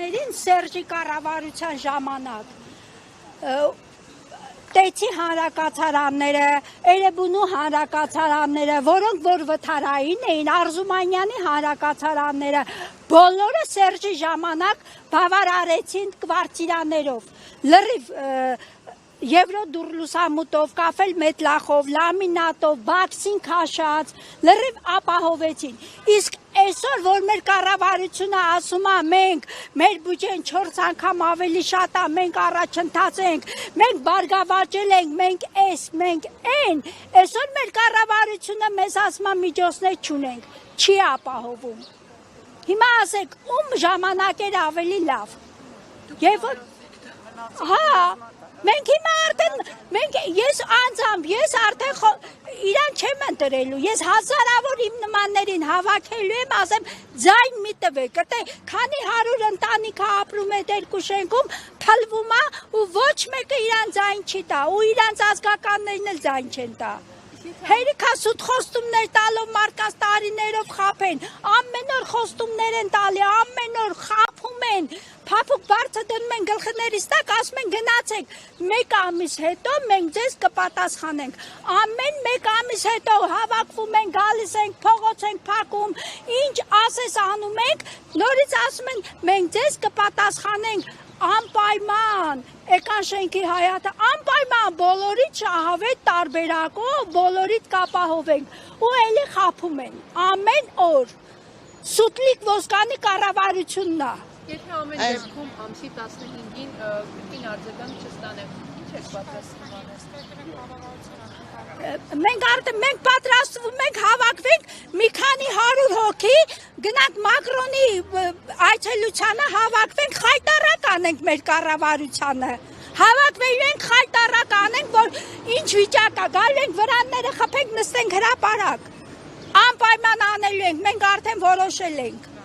թվականներին Սերժի կառավարության ժամանակ Տեցի հանրակացարանները, Էրեբունու հանրակացարանները, որոնք որ վթարային էին, Արզումանյանի հանրակացարանները, բոլորը Սերժի ժամանակ բավարարեցին կվարտիրաներով, լրիվ Եվրոդուր լուսամուտով, կաֆել մետլախով, լամինատով, բաքսին քաշած, լրիվ ապահովեցին։ Իսկ այսօր, որ մեր կառավարությունը ասում է, մենք մեր բյուջեն 4 անգամ ավելի շատ է, մենք առաջընթաց ենք, մենք բարգավաճել ենք, մենք էս, մենք այն, այսօր մեր կառավարությունը մեզ ասում է միջոցներ չունենք, չի ապահովում։ Հիմա ասեք, ում ժամանակ էր ավելի լավ։ Եվ որ հա Մենք հիմա արդեն, ես անձամբ, ես արդեն իրան չեմ ընտրելու, ես հազարավոր իմ նմաններին հավաքելու եմ, ասեմ, ձայն մի տվեք, քանի 100 ընտանիք ապրում է երկու շենքում, թլվում է ու ոչ մեկը իրան ձայն չի տա, ու իրանց ազգականներն էլ ձայն չեն տա։ Հերիքա սուտ խոստումներ տալով մարդկանց տարիներով խափեն, ամեն օր խոստումներ են տալի, ամեն օր խափում են, փափուկ բարձը դնում են գլխներիս տակ, ասում են գնացեք, 1 ամիս հետո մենք ձեզ կպատասխանենք, ամեն 1 ամիս հետո հավաքվում են, գալիս ենք, փողոց ենք փակում, ինչ ասես անում ենք, նորից ասում են մենք ձեզ կպատասխանենք, անպայման, եկան շենքի հայատը, անպայման բոլորիդ շահավետ տարբերակով, բոլորիդ կապահովենք ու էլի խափում են, ամեն օր, սուտլիկ ոսկանի կառավարությունն է։ Եթե ամեն դեպքում ամսի 15-ին կրկին արձագանք չստանեք, ինչ եք պատրաստվում անել։ Մենք պատրաստվում ենք հավաքվենք մի քանի 100 հոգի, գնանք Մակրոնի այցելությանը հավաքվենք, խայտարակ անենք մեր կառավարությանը, հավաքվելու ենք խայտարակ անենք, որ ինչ վիճակ է, գալու ենք վրանները խփենք, նստենք հրապարակ, անպայման անելու ենք, մենք արդեն որոշել ենք։